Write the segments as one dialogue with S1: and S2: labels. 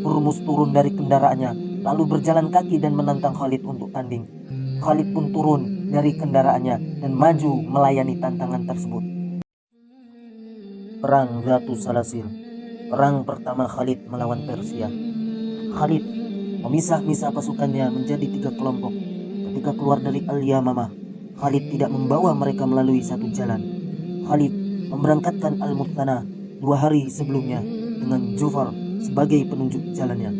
S1: Hurmuz turun dari kendaraannya, lalu berjalan kaki dan menantang Khalid untuk tanding. Khalid pun turun dari kendaraannya dan maju melayani tantangan tersebut. Perang Zatu Salasil. Perang pertama Khalid melawan Persia. Khalid memisah-misah pasukannya menjadi 3 kelompok. Ketika keluar dari Al-Yamamah, Khalid tidak membawa mereka melalui satu jalan. Khalid memberangkatkan Al-Muthanah 2 hari sebelumnya dengan Jufar sebagai penunjuk jalannya.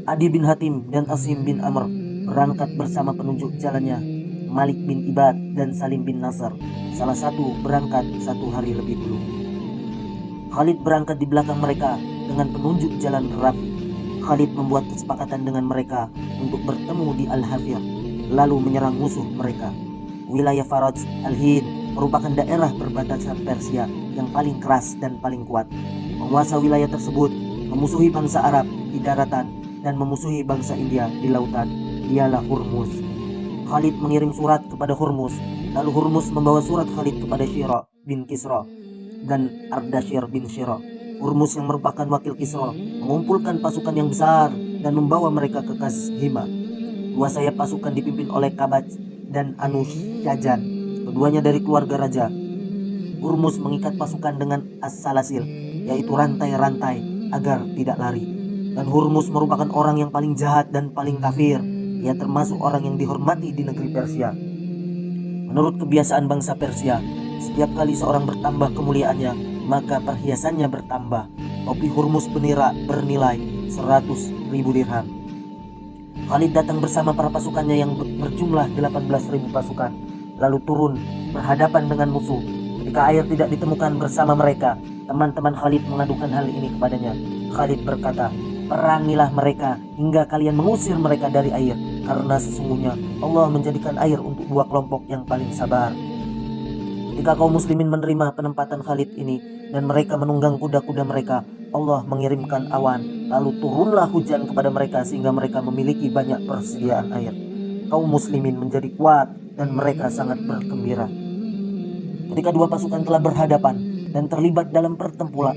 S1: Adi bin Hatim dan Asim bin Amr berangkat bersama penunjuk jalannya, Malik bin Ibad dan Salim bin Nasr. Salah satu berangkat 1 hari lebih dulu. Khalid berangkat di belakang mereka dengan penunjuk jalan Rafi. Khalid membuat kesepakatan dengan mereka untuk bertemu di Al-Hafir, lalu menyerang musuh mereka. Wilayah Faraj Al-Hind merupakan daerah perbatasan Persia yang paling keras dan paling kuat. Penguasa wilayah tersebut memusuhi bangsa Arab di daratan dan memusuhi bangsa India di lautan. Dialah Hurmuz. Khalid mengirim surat kepada Hurmuz, lalu Hurmuz membawa surat Khalid kepada Syira bin Kisra dan Ardashir bin Syira. Hurmuz yang merupakan wakil Kisra mengumpulkan pasukan yang besar dan membawa mereka ke Kashima. 2 sayap pasukan dipimpin oleh Kabaj dan Anushajan, keduanya dari keluarga raja. Hurmuz mengikat pasukan dengan as-salasil, yaitu rantai-rantai agar tidak lari. Dan Hurmuz merupakan orang yang paling jahat dan paling kafir. Ia termasuk orang yang dihormati di negeri Persia. Menurut kebiasaan bangsa Persia, setiap kali seorang bertambah kemuliaannya, maka perhiasannya bertambah. Topi Hurmuz bernilai 100.000 dirham. Khalid datang bersama para pasukannya yang berjumlah 18.000 pasukan, lalu turun berhadapan dengan musuh. Ketika air tidak ditemukan bersama mereka, teman-teman Khalid mengadukan hal ini kepadanya. Khalid berkata, "Perangilah mereka hingga kalian mengusir mereka dari air, karena sesungguhnya Allah menjadikan air untuk 2 kelompok yang paling sabar." Ketika kaum muslimin menerima penempatan Khalid ini dan mereka menunggang kuda-kuda mereka, Allah mengirimkan awan, lalu turunlah hujan kepada mereka sehingga mereka memiliki banyak persediaan air. Kaum muslimin menjadi kuat dan mereka sangat bergembira. Ketika 2 pasukan telah berhadapan dan terlibat dalam pertempuran,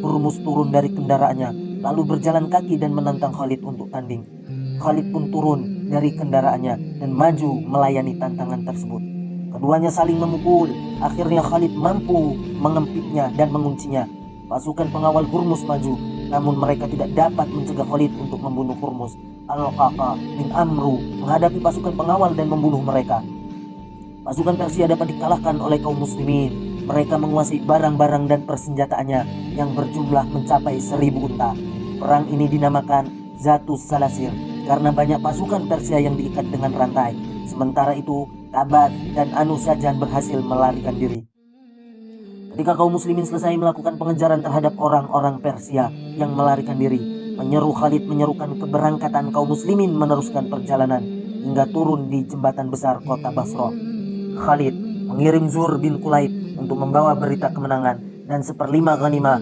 S1: Hurmuz turun dari kendaraannya, lalu berjalan kaki dan menantang Khalid untuk tanding. Khalid pun turun dari kendaraannya dan maju melayani tantangan tersebut. Keduanya saling memukul. Akhirnya Khalid mampu mengempitnya dan menguncinya. Pasukan pengawal Hurmuz maju, namun mereka tidak dapat mencegah Khalid untuk membunuh Hurmuz. Al-Qaqa bin Amru menghadapi pasukan pengawal dan membunuh mereka. Pasukan Persia dapat dikalahkan oleh kaum muslimin. Mereka menguasai barang-barang dan persenjataannya yang berjumlah mencapai 1.000 unta. Perang ini dinamakan Zatus Salasir karena banyak pasukan Persia yang diikat dengan rantai. Sementara itu, Kabad dan Anushajan berhasil melarikan diri. Ketika kaum muslimin selesai melakukan pengejaran terhadap orang-orang Persia yang melarikan diri, Khalid menyerukan keberangkatan kaum muslimin meneruskan perjalanan hingga turun di jembatan besar kota Basra. Khalid mengirim Zur bin Kulaib untuk membawa berita kemenangan dan 1/5 ghanimah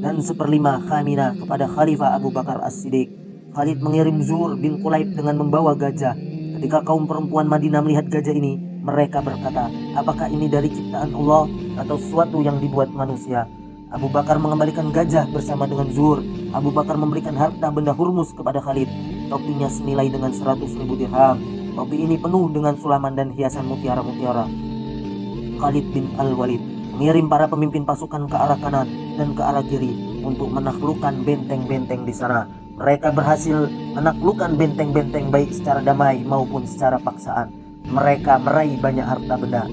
S1: dan 1/5 khaminah kepada Khalifah Abu Bakar As-Siddiq. Khalid mengirim Zur bin Kulaib dengan membawa gajah. Ketika kaum perempuan Madinah melihat gajah ini, mereka berkata, "Apakah ini dari ciptaan Allah atau sesuatu yang dibuat manusia?" Abu Bakar mengembalikan gajah bersama dengan Zur. Abu Bakar memberikan harta benda Hurmuz kepada Khalid. Topinya senilai dengan 100.000 dirham. Topi ini penuh dengan sulaman dan hiasan mutiara-mutiara. Khalid bin Al-Walid mengirim para pemimpin pasukan ke arah kanan dan ke arah kiri untuk menaklukkan benteng-benteng di sana. Mereka berhasil menaklukkan benteng-benteng baik secara damai maupun secara paksaan. Mereka meraih banyak harta benda.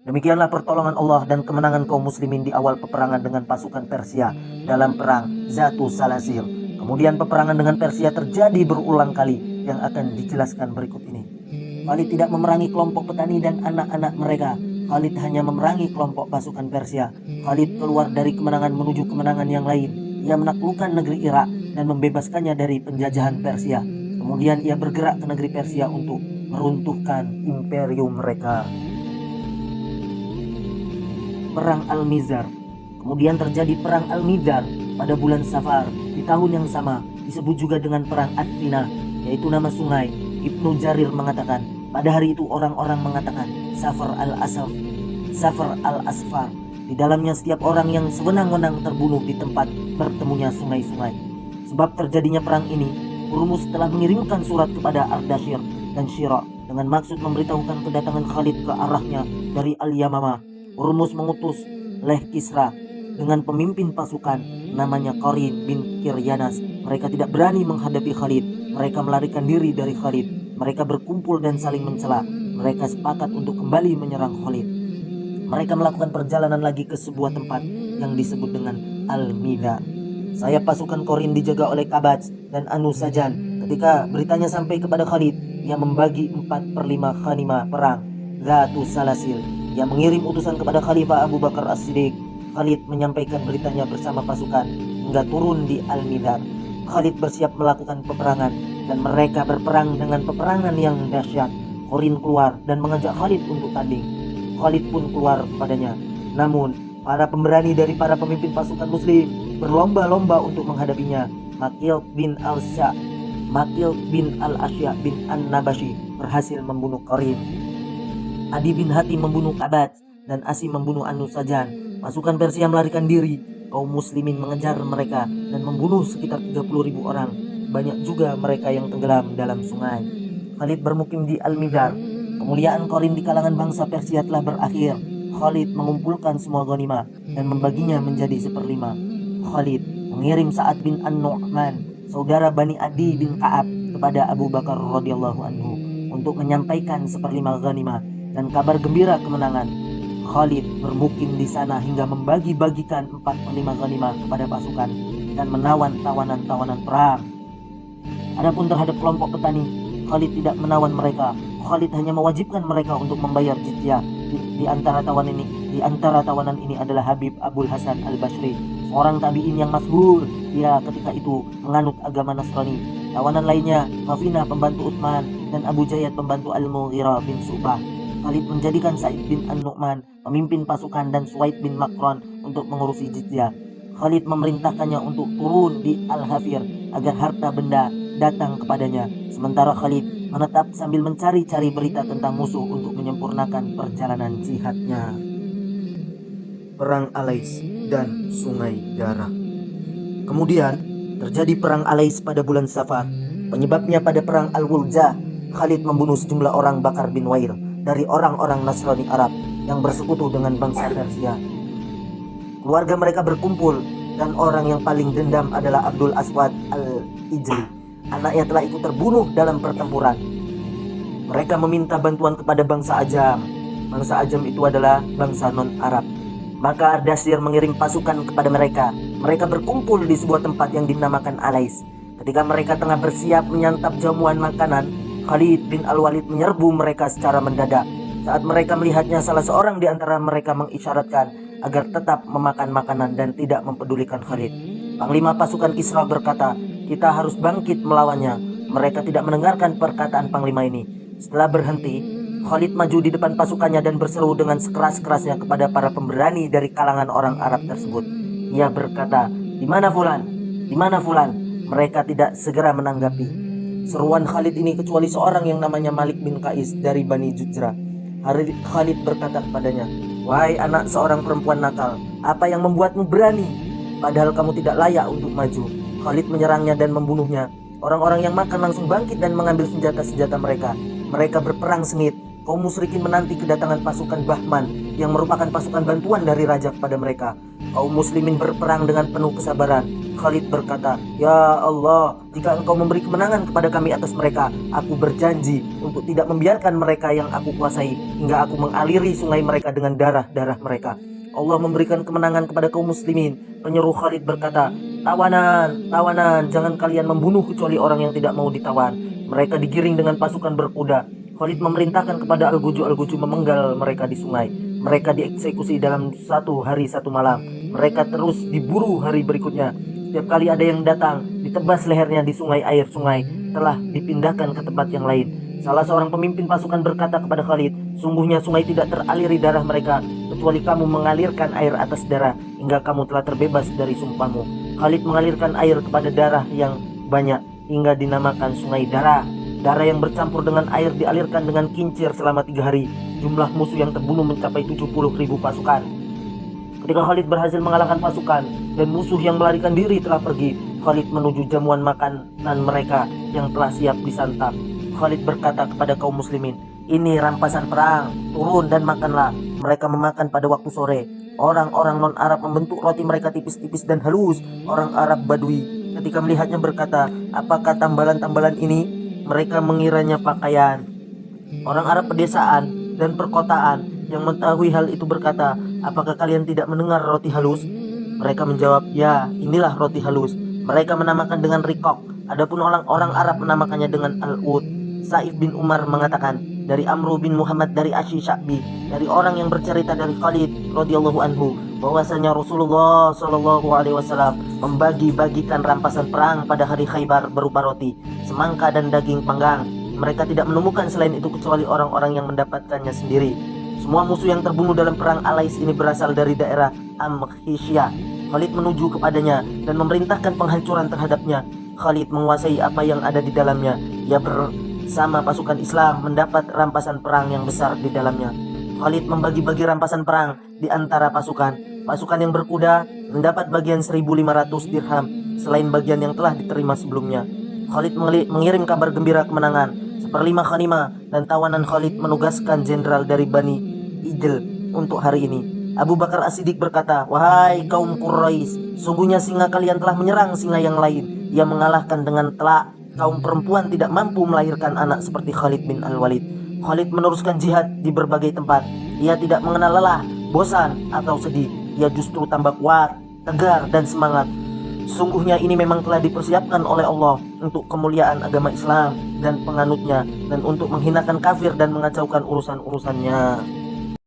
S1: Demikianlah pertolongan Allah dan kemenangan kaum muslimin di awal peperangan dengan pasukan Persia dalam perang Zatu Salasil. Kemudian peperangan dengan Persia terjadi berulang kali yang akan dijelaskan berikut ini. Khalid tidak memerangi kelompok petani dan anak-anak mereka. Khalid hanya memerangi kelompok pasukan Persia. Khalid keluar dari kemenangan menuju kemenangan yang lain. Ia menaklukkan negeri Irak dan membebaskannya dari penjajahan Persia. Kemudian ia bergerak ke negeri Persia untuk meruntuhkan imperium mereka. Perang Al-Mizar. Kemudian terjadi perang Al-Mizar pada bulan Safar di tahun yang sama, disebut juga dengan perang Ad-Fina, yaitu nama sungai. Ibnu Jarir mengatakan, pada hari itu orang-orang mengatakan Safar al-Asfar, Di dalamnya setiap orang yang sewenang-wenang terbunuh di tempat bertemunya sungai-sungai. Sebab terjadinya perang ini, Hurmuz telah mengirimkan surat kepada Ardashir dan Syira dengan maksud memberitahukan kedatangan Khalid ke arahnya dari Al-Yamamah. Hurmuz mengutus Leh Kisra dengan pemimpin pasukan namanya Qarin bin Kiryanas. Mereka tidak berani menghadapi Khalid. Mereka melarikan diri dari Khalid. Mereka berkumpul dan saling mencela. Mereka sepakat untuk kembali menyerang Khalid. Mereka melakukan perjalanan lagi ke sebuah tempat yang disebut dengan Al-Midha. Sayap pasukan Qarin dijaga oleh Kabats dan Anu Sajan. Ketika beritanya sampai kepada Khalid, ia membagi 4/5 khanimah perang Zatu Salasil. Ia mengirim utusan kepada Khalifah Abu Bakar As-Siddiq. Khalid menyampaikan beritanya bersama pasukan hingga turun di Al-Midha. Khalid bersiap melakukan peperangan dan mereka berperang dengan peperangan yang dahsyat. Qarin keluar dan mengajak Khalid untuk tanding. Khalid pun keluar kepadanya. Namun para pemberani dari para pemimpin pasukan muslim berlomba-lomba untuk menghadapinya. Makil bin Al-Asya bin An-Nabashi berhasil membunuh Qarin. Adi bin Hatim membunuh Kabats dan Asim membunuh Anu Sajan. Pasukan Persia melarikan diri. Kaum muslimin mengejar mereka dan membunuh sekitar 30.000 orang. Banyak juga mereka yang tenggelam dalam sungai. Khalid bermukim di Al-Midar. Kemuliaan Qarin di kalangan bangsa Persia telah berakhir. Khalid mengumpulkan semua ghanimah dan membaginya menjadi 1/5. Khalid mengirim Sa'ad bin An-Nu'man, saudara Bani Adi bin Ka'ab, kepada Abu Bakar radhiyallahu anhu untuk menyampaikan 1/5 ghanimah dan kabar gembira kemenangan. Khalid bermukim di sana hingga membagi-bagikan 4/5 ghanimah kepada pasukan dan menawan tawanan-tawanan perang. Adapun terhadap kelompok petani, Khalid tidak menawan mereka. Khalid hanya mewajibkan mereka untuk membayar jizyah. Di antara tawanan ini adalah Habib Abul Hasan Al-Basri, seorang tabi'in yang masyhur. Dia ketika itu menganut agama Nasrani. Tawanan lainnya Mafina pembantu Utsman dan Abu Jayyad pembantu Al-Mughirah bin Subah. Khalid menjadikan Sa'id bin An-Nu'man pemimpin pasukan dan Suwaid bin Makron untuk mengurusi jizyah. Khalid memerintahkannya untuk turun di Al-Hafir agar harta benda datang kepadanya. Sementara Khalid menetap sambil mencari-cari berita tentang musuh untuk menyempurnakan perjalanan jihadnya. Perang Alais dan Sungai Darah. Kemudian terjadi perang Alais pada bulan Safar. Penyebabnya pada perang Al-Wulja. Khalid membunuh sejumlah orang Bakar bin Wair dari orang-orang Nasrani Arab yang bersekutu dengan bangsa Persia. Keluarga mereka berkumpul dan orang yang paling dendam adalah Abdul Aswad Al-Ijli. Anaknya telah ikut terbunuh dalam pertempuran. Mereka meminta bantuan kepada bangsa Ajam. Bangsa Ajam itu adalah bangsa non-Arab. Maka Ardashir mengirim pasukan kepada mereka. Mereka berkumpul di sebuah tempat yang dinamakan Alais. Ketika mereka tengah bersiap menyantap jamuan makanan, Khalid bin Al-Walid menyerbu mereka secara mendadak. Saat mereka melihatnya, salah seorang di antara mereka mengisyaratkan agar tetap memakan makanan dan tidak mempedulikan Khalid. Panglima pasukan Kisra berkata, "Kita harus bangkit melawannya." Mereka tidak mendengarkan perkataan panglima ini. Setelah berhenti, Khalid maju di depan pasukannya dan berseru dengan sekeras-kerasnya kepada para pemberani dari kalangan orang Arab tersebut. Ia berkata, "Di mana Fulan? Di mana Fulan?" Mereka tidak segera menanggapi seruan Khalid ini kecuali seorang yang namanya Malik bin Qais dari Bani Jujra. Khalid berkata kepadanya, "Wahai anak seorang perempuan nakal, apa yang membuatmu berani? Padahal kamu tidak layak untuk maju." Khalid menyerangnya dan membunuhnya. Orang-orang yang makan langsung bangkit dan mengambil senjata-senjata mereka. Mereka berperang sengit. Kaum musyrikin menanti kedatangan pasukan Bahman yang merupakan pasukan bantuan dari raja kepada mereka. Kaum muslimin berperang dengan penuh kesabaran. Khalid berkata, "Ya Allah, jika engkau memberi kemenangan kepada kami atas mereka, aku berjanji untuk tidak membiarkan mereka yang aku kuasai hingga aku mengaliri sungai mereka dengan darah-darah mereka." Allah memberikan kemenangan kepada kaum muslimin. Penyeru Khalid berkata, "Tawanan, tawanan, jangan kalian membunuh kecuali orang yang tidak mau ditawan." Mereka digiring dengan pasukan berkuda. Khalid memerintahkan kepada Al-Guju memenggal mereka di sungai. Mereka dieksekusi dalam 1 hari 1 malam. Mereka terus diburu hari berikutnya. Setiap kali ada yang datang, ditebas lehernya di sungai. Air sungai telah dipindahkan ke tempat yang lain. Salah seorang pemimpin pasukan berkata kepada Khalid, "Sungguhnya sungai tidak teraliri darah mereka, kecuali kamu mengalirkan air atas darah hingga kamu telah terbebas dari sumpahmu." Khalid mengalirkan air kepada darah yang banyak hingga dinamakan Sungai Darah. Darah yang bercampur dengan air dialirkan dengan kincir selama 3 hari. Jumlah musuh yang terbunuh mencapai 70.000 pasukan. Ketika Khalid berhasil mengalahkan pasukan dan musuh yang melarikan diri telah pergi, Khalid menuju jamuan makanan mereka yang telah siap disantap. Khalid berkata kepada kaum muslimin, "Ini rampasan perang, turun dan makanlah." Mereka memakan pada waktu sore. Orang-orang non-Arab membentuk roti mereka tipis-tipis dan halus. Orang Arab Badui ketika melihatnya berkata, "Apakah tambalan-tambalan ini?" Mereka mengiranya pakaian. Orang Arab pedesaan dan perkotaan yang mengetahui hal itu berkata, "Apakah kalian tidak mendengar roti halus?" Mereka menjawab, "Ya, inilah roti halus." Mereka menamakan dengan rikok. Adapun orang-orang Arab menamakannya dengan al-ud. Sa'id bin Umar mengatakan, dari Amru bin Muhammad dari Asy Sya'bi, dari orang yang bercerita dari Khalid radhiyallahu anhu, bahwasanya Rasulullah Shallallahu alaihi wasallam membagi-bagikan rampasan perang pada hari Khaybar berupa roti, semangka dan daging panggang. Mereka tidak menemukan selain itu kecuali orang-orang yang mendapatkannya sendiri. Semua musuh yang terbunuh dalam perang Alais ini berasal dari daerah Amkhisyah. Khalid menuju kepadanya dan memerintahkan penghancuran terhadapnya. Khalid menguasai apa yang ada di dalamnya. Ia bersama pasukan Islam mendapat rampasan perang yang besar di dalamnya. Khalid membagi-bagi rampasan perang di antara pasukan. Pasukan yang berkuda mendapat bagian 1.500 dirham selain bagian yang telah diterima sebelumnya. Khalid mengirim kabar gembira kemenangan. 1/5 khanimah dan tawanan Khalid menugaskan jenderal dari Bani Ijl untuk hari ini. Abu Bakar As-Siddiq berkata, "Wahai kaum Quraisy, sungguhnya singa kalian telah menyerang singa yang lain. Ia mengalahkan dengan telak. Kaum perempuan tidak mampu melahirkan anak seperti Khalid bin Al-Walid." Khalid meneruskan jihad di berbagai tempat. Ia tidak mengenal lelah, bosan, atau sedih. Ia justru tambah kuat, tegar, dan semangat. Sungguhnya ini memang telah dipersiapkan oleh Allah untuk kemuliaan agama Islam dan penganutnya, dan untuk menghinakan kafir dan mengacaukan urusan-urusannya.